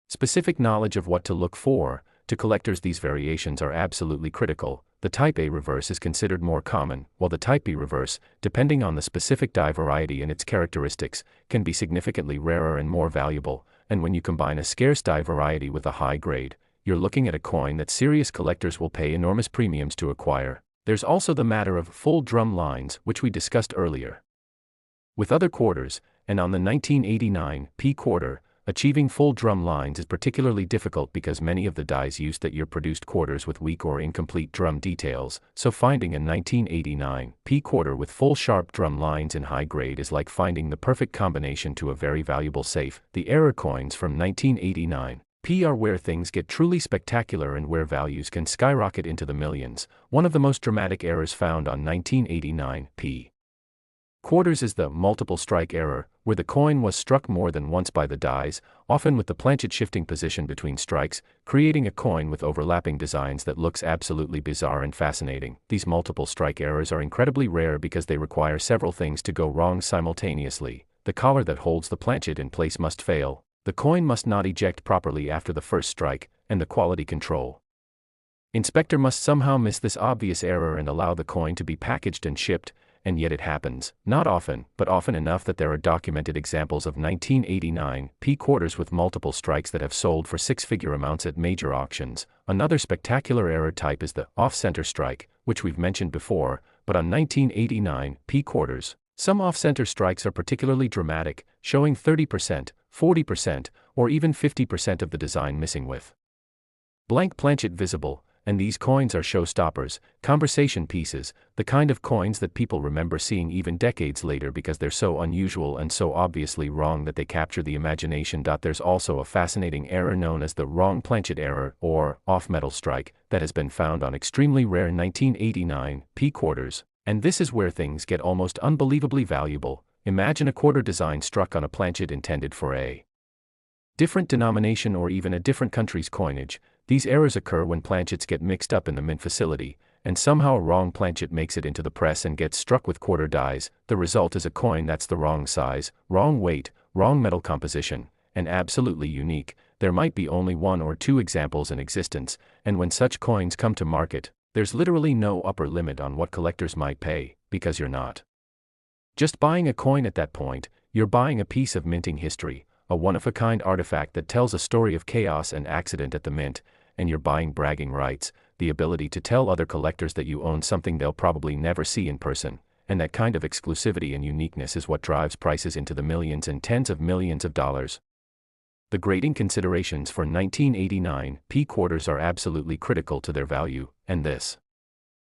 specific knowledge of what to look for, to collectors these variations are absolutely critical. The Type A reverse is considered more common, while the Type B reverse, depending on the specific die variety and its characteristics, can be significantly rarer and more valuable. And when you combine a scarce die variety with a high grade, you're looking at a coin that serious collectors will pay enormous premiums to acquire. There's also the matter of full drum lines, which we discussed earlier with other quarters, and on the 1989 P quarter, achieving full drum lines is particularly difficult because many of the dies used that year produced quarters with weak or incomplete drum details, so finding a 1989 P quarter with full sharp drum lines in high grade is like finding the perfect combination to a very valuable safe. The error coins from 1989 P are where things get truly spectacular and where values can skyrocket into the millions. One of the most dramatic errors found on 1989 P quarters is the multiple strike error, where the coin was struck more than once by the dies, often with the planchet shifting position between strikes, creating a coin with overlapping designs that looks absolutely bizarre and fascinating. These multiple strike errors are incredibly rare because they require several things to go wrong simultaneously. The collar that holds the planchet in place must fail, the coin must not eject properly after the first strike, and the quality control inspector must somehow miss this obvious error and allow the coin to be packaged and shipped. And yet it happens, not often, but often enough that there are documented examples of 1989 P quarters with multiple strikes that have sold for six-figure amounts at major auctions. Another spectacular error type is the off-center strike, which we've mentioned before, but on 1989 P quarters, some off-center strikes are particularly dramatic, showing 30%, 40%, or even 50% of the design missing with blank planchet visible. And these coins are showstoppers, conversation pieces, the kind of coins that people remember seeing even decades later because they're so unusual and so obviously wrong that they capture the imagination. There's also a fascinating error known as the wrong planchet error, or off-metal strike, that has been found on extremely rare 1989 P quarters, and this is where things get almost unbelievably valuable. Imagine a quarter design struck on a planchet intended for a different denomination or even a different country's coinage. These errors occur when planchets get mixed up in the mint facility, and somehow a wrong planchet makes it into the press and gets struck with quarter dies. The result is a coin that's the wrong size, wrong weight, wrong metal composition, and absolutely unique. There might be only one or two examples in existence, and when such coins come to market, there's literally no upper limit on what collectors might pay, because you're not just buying a coin at that point, you're buying a piece of minting history, a one-of-a-kind artifact that tells a story of chaos and accident at the mint. And you're buying bragging rights, the ability to tell other collectors that you own something they'll probably never see in person, and that kind of exclusivity and uniqueness is what drives prices into the millions and tens of millions of dollars. The grading considerations for 1989 P quarters are absolutely critical to their value, and this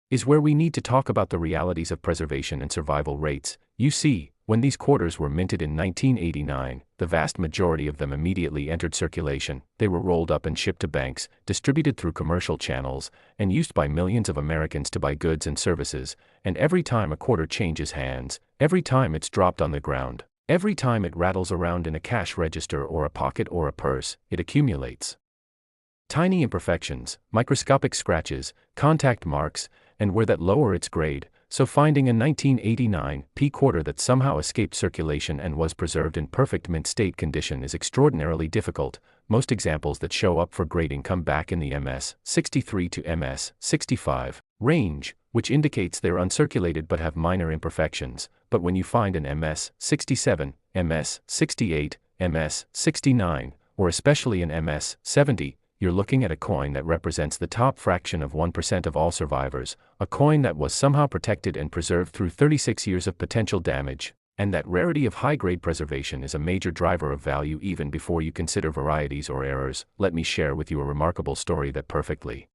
is where we need to talk about the realities of preservation and survival rates. You see, when these quarters were minted in 1989, the vast majority of them immediately entered circulation. They were rolled up and shipped to banks, distributed through commercial channels, and used by millions of Americans to buy goods and services. And every time a quarter changes hands, every time it's dropped on the ground, every time it rattles around in a cash register or a pocket or a purse, it accumulates tiny imperfections, microscopic scratches, contact marks, and where that lower its grade, so finding a 1989 P quarter that somehow escaped circulation and was preserved in perfect mint state condition is extraordinarily difficult. Most examples that show up for grading come back in the MS-63 to MS-65 range, which indicates they're uncirculated but have minor imperfections. But when you find an MS-67, MS-68, MS-69, or especially an MS-70, you're looking at a coin that represents the top fraction of 1% of all survivors, a coin that was somehow protected and preserved through 36 years of potential damage, and that rarity of high-grade preservation is a major driver of value even before you consider varieties or errors. Let me share with you a remarkable story that perfectly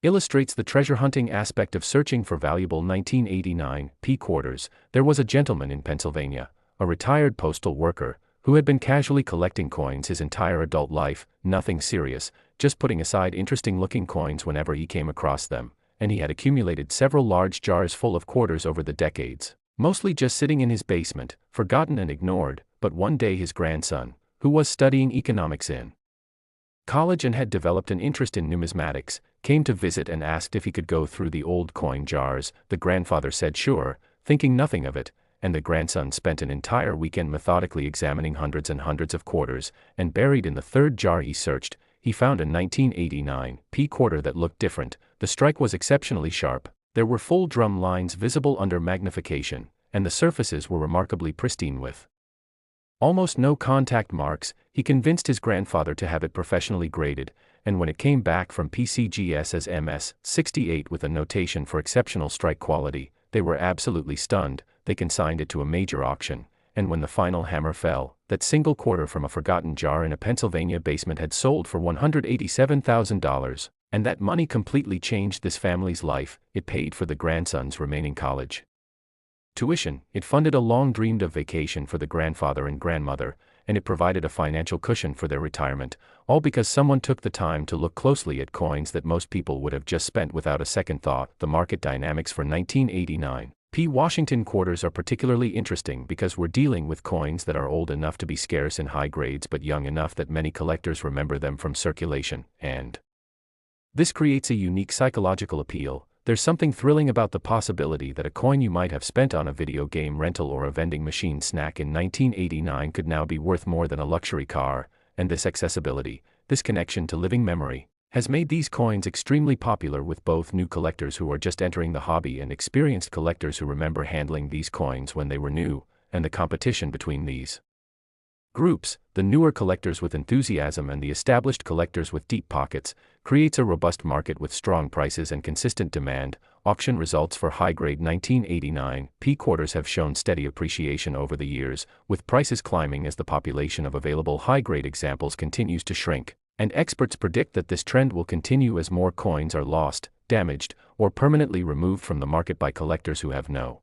illustrates the treasure hunting aspect of searching for valuable 1989 P quarters. There was a gentleman in Pennsylvania, a retired postal worker, who had been casually collecting coins his entire adult life, nothing serious, just putting aside interesting-looking coins whenever he came across them, and he had accumulated several large jars full of quarters over the decades, mostly just sitting in his basement, forgotten and ignored. But one day his grandson, who was studying economics in college and had developed an interest in numismatics, came to visit and asked if he could go through the old coin jars. The grandfather said sure, thinking nothing of it, and the grandson spent an entire weekend methodically examining hundreds and hundreds of quarters, and buried in the third jar he searched, he found a 1989 P quarter that looked different. The strike was exceptionally sharp, there were full drum lines visible under magnification, and the surfaces were remarkably pristine with almost no contact marks. He convinced his grandfather to have it professionally graded, and when it came back from PCGS as MS-68 with a notation for exceptional strike quality, they were absolutely stunned. They consigned it to a major auction, and when the final hammer fell, that single quarter from a forgotten jar in a Pennsylvania basement had sold for $187,000, and that money completely changed this family's life. It paid for the grandson's remaining college tuition, it funded a long-dreamed-of vacation for the grandfather and grandmother, and it provided a financial cushion for their retirement, all because someone took the time to look closely at coins that most people would have just spent without a second thought. The market dynamics for 1989 P Washington quarters are particularly interesting because we're dealing with coins that are old enough to be scarce in high grades but young enough that many collectors remember them from circulation, and this creates a unique psychological appeal. There's something thrilling about the possibility that a coin you might have spent on a video game rental or a vending machine snack in 1989 could now be worth more than a luxury car, and this accessibility, this connection to living memory, has made these coins extremely popular with both new collectors who are just entering the hobby and experienced collectors who remember handling these coins when they were new, and the competition between these groups, the newer collectors with enthusiasm and the established collectors with deep pockets, creates a robust market with strong prices and consistent demand. Auction results for high-grade 1989 P quarters have shown steady appreciation over the years, with prices climbing as the population of available high-grade examples continues to shrink, and experts predict that this trend will continue as more coins are lost, damaged, or permanently removed from the market by collectors who have no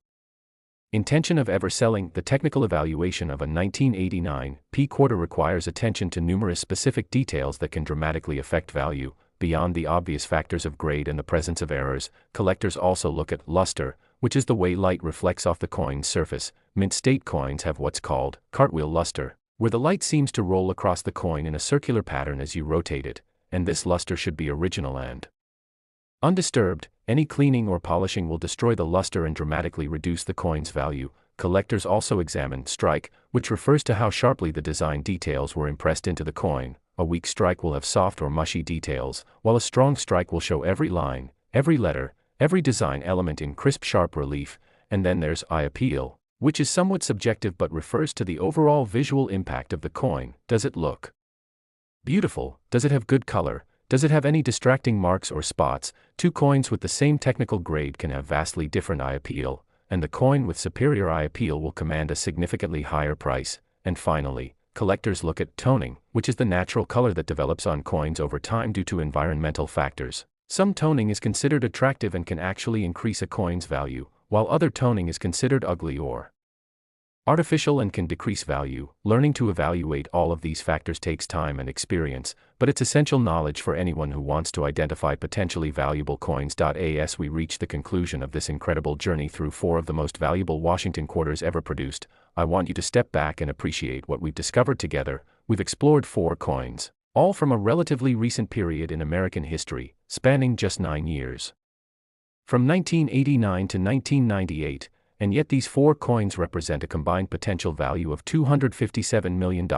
intention of ever selling. The technical evaluation of a 1989 P quarter requires attention to numerous specific details that can dramatically affect value. Beyond the obvious factors of grade and the presence of errors, collectors also look at luster, which is the way light reflects off the coin's surface. Mint state coins have what's called cartwheel luster, where the light seems to roll across the coin in a circular pattern as you rotate it, and this luster should be original and undisturbed. Any cleaning or polishing will destroy the luster and dramatically reduce the coin's value. Collectors also examine strike, which refers to how sharply the design details were impressed into the coin. A weak strike will have soft or mushy details, while a strong strike will show every line, every letter, every design element in crisp sharp relief. And then there's eye appeal, which is somewhat subjective but refers to the overall visual impact of the coin. Does it look beautiful? Does it have good color? Does it have any distracting marks or spots? Two coins with the same technical grade can have vastly different eye appeal, and the coin with superior eye appeal will command a significantly higher price. And finally, collectors look at toning, which is the natural color that develops on coins over time due to environmental factors. Some toning is considered attractive and can actually increase a coin's value, while other toning is considered ugly or artificial and can decrease value. Learning to evaluate all of these factors takes time and experience, but it's essential knowledge for anyone who wants to identify potentially valuable coins. As we reach the conclusion of this incredible journey through 4 of the most valuable Washington quarters ever produced, I want you to step back and appreciate what we've discovered together. We've explored 4 coins, all from a relatively recent period in American history, spanning just 9 years. From 1989 to 1998, and yet these 4 coins represent a combined potential value of $257 million.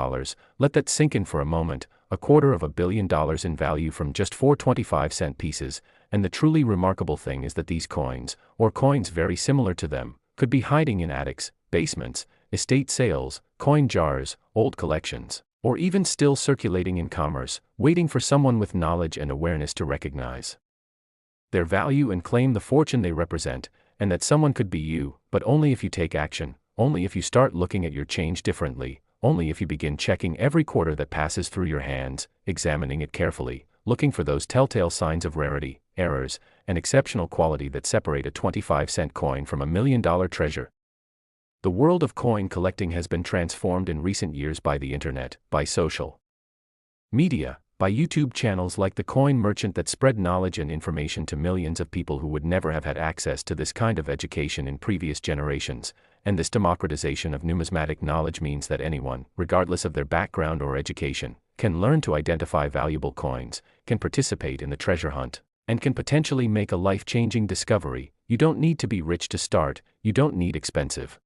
Let that sink in for a moment. $250 million in value from just 4 25-cent pieces, and the truly remarkable thing is that these coins, or coins very similar to them, could be hiding in attics, basements, estate sales, coin jars, old collections, or even still circulating in commerce, waiting for someone with knowledge and awareness to recognize their value and claim the fortune they represent, and that someone could be you, but only if you take action, only if you start looking at your change differently, only if you begin checking every quarter that passes through your hands, examining it carefully, looking for those telltale signs of rarity, errors, and exceptional quality that separate a 25-cent coin from $1 million treasure. The world of coin collecting has been transformed in recent years by the internet, by social media, by YouTube channels like The Coin Merchant that spread knowledge and information to millions of people who would never have had access to this kind of education in previous generations, and this democratization of numismatic knowledge means that anyone, regardless of their background or education, can learn to identify valuable coins, can participate in the treasure hunt, and can potentially make a life-changing discovery. You don't need to be rich to start, you don't need expensive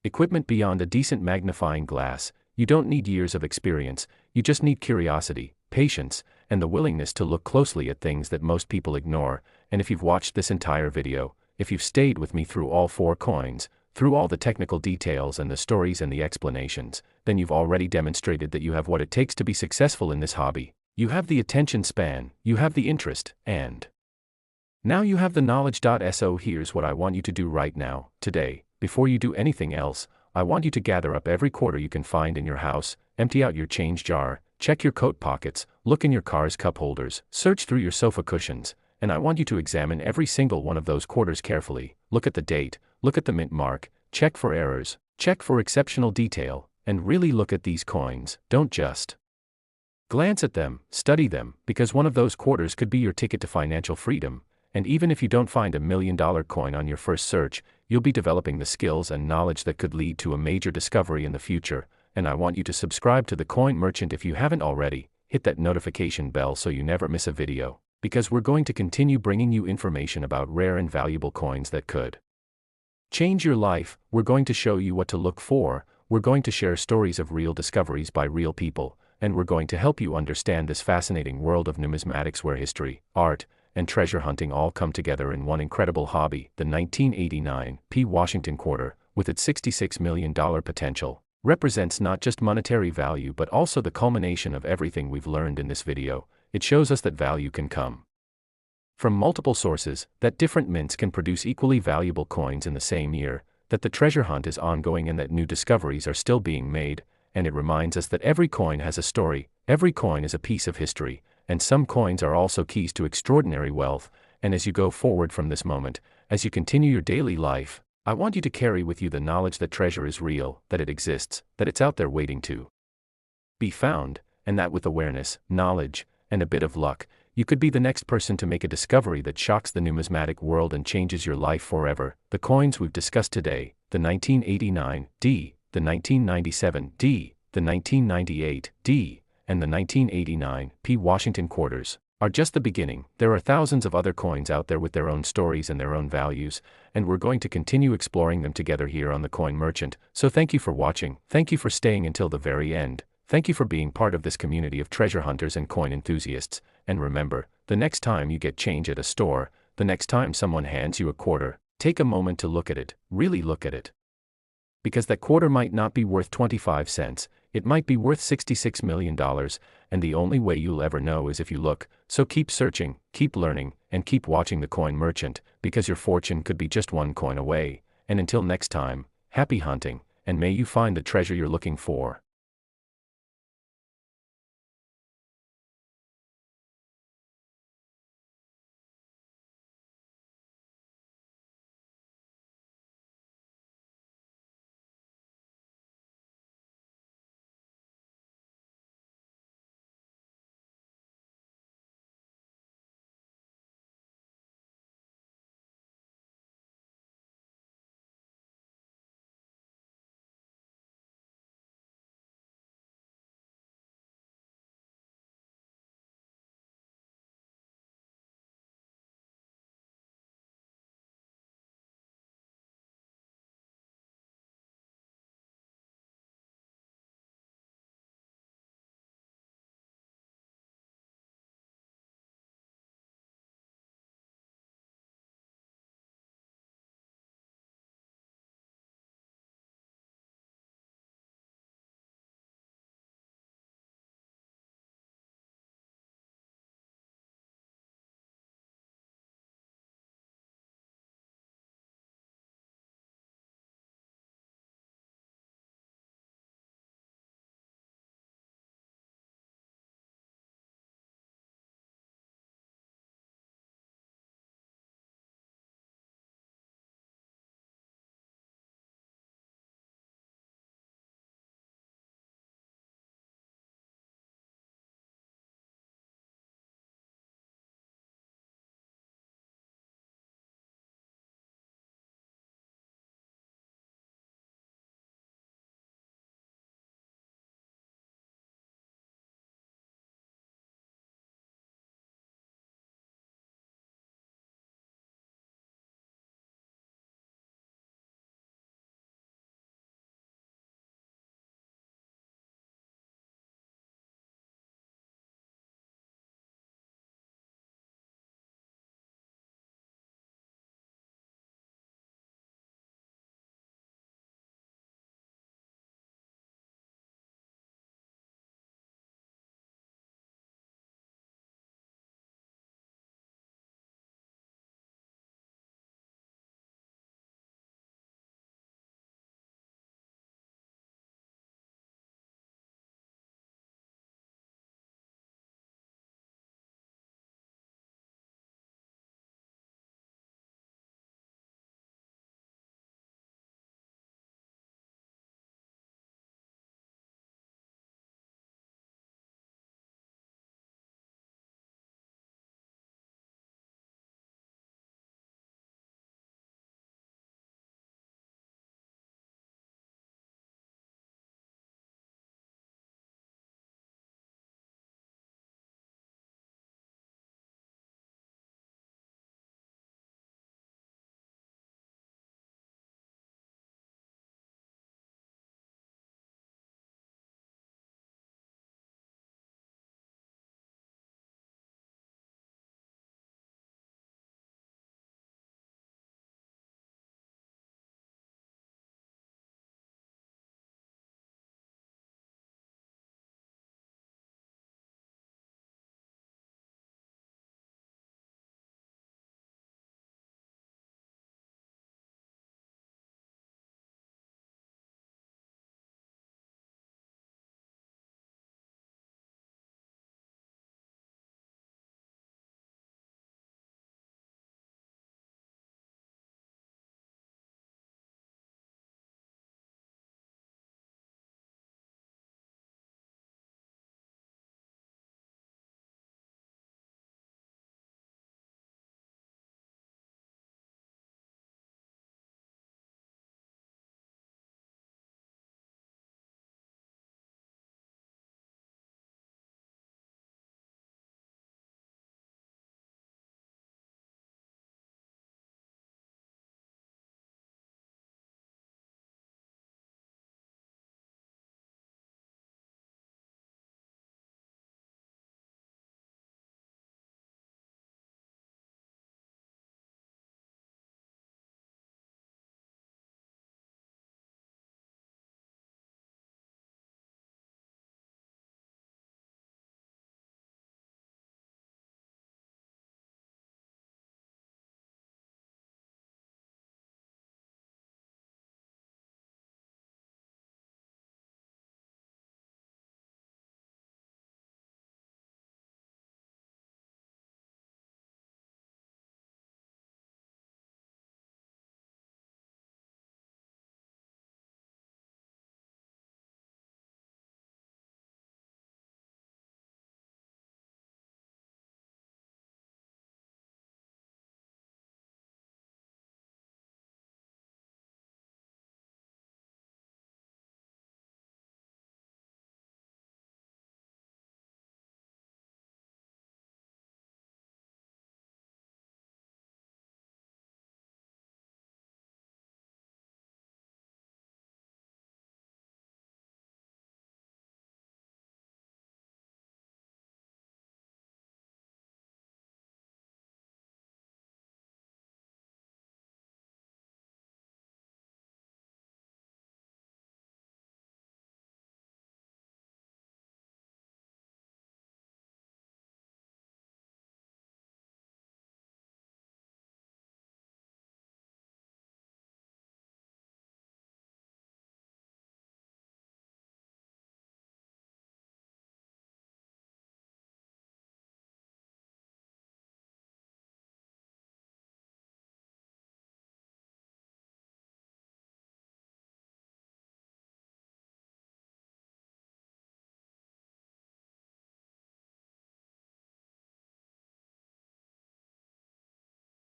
equipment beyond a decent magnifying glass, you don't need years of experience, you just need curiosity, patience, and the willingness to look closely at things that most people ignore. And if you've watched this entire video, if you've stayed with me through all 4 coins, through all the technical details and the stories and the explanations, then you've already demonstrated that you have what it takes to be successful in this hobby. You have the attention span, you have the interest, and now you have the knowledge. So here's what I want you to do right now, today, before you do anything else. I want you to gather up every quarter you can find in your house, empty out your change jar, check your coat pockets, look in your car's cup holders, search through your sofa cushions, and I want you to examine every single one of those quarters carefully. Look at the date, look at the mint mark, check for errors, check for exceptional detail, and really look at these coins. Don't just glance at them, study them, because one of those quarters could be your ticket to financial freedom. And even if you don't find $1 million coin on your first search, you'll be developing the skills and knowledge that could lead to a major discovery in the future. And I want you to subscribe to The Coin Merchant if you haven't already. Hit that notification bell so you never miss a video, because we're going to continue bringing you information about rare and valuable coins that could change your life. We're going to show you what to look for, we're going to share stories of real discoveries by real people, and we're going to help you understand this fascinating world of numismatics where history, art, and treasure hunting all come together in one incredible hobby. The 1989 P. Washington quarter, with its $66 million potential, represents not just monetary value but also the culmination of everything we've learned in this video. It shows us that value can come from multiple sources, that different mints can produce equally valuable coins in the same year, that the treasure hunt is ongoing and that new discoveries are still being made, and it reminds us that every coin has a story, every coin is a piece of history, and some coins are also keys to extraordinary wealth. And as you go forward from this moment, as you continue your daily life, I want you to carry with you the knowledge that treasure is real, that it exists, that it's out there waiting to be found, and that with awareness, knowledge, and a bit of luck, you could be the next person to make a discovery that shocks the numismatic world and changes your life forever. The coins we've discussed today, the 1989 D, the 1997 D, the 1998 D, and the 1989 P. Washington quarters, are just the beginning. There are thousands of other coins out there with their own stories and their own values, and we're going to continue exploring them together here on The Coin Merchant. So thank you for watching, thank you for staying until the very end, thank you for being part of this community of treasure hunters and coin enthusiasts, and remember, the next time you get change at a store, the next time someone hands you a quarter, take a moment to look at it, really look at it. Because that quarter might not be worth 25 cents, it might be worth $66 million, and the only way you'll ever know is if you look. So keep searching, keep learning, and keep watching The Coin Merchant, because your fortune could be just one coin away. And until next time, happy hunting, and may you find the treasure you're looking for.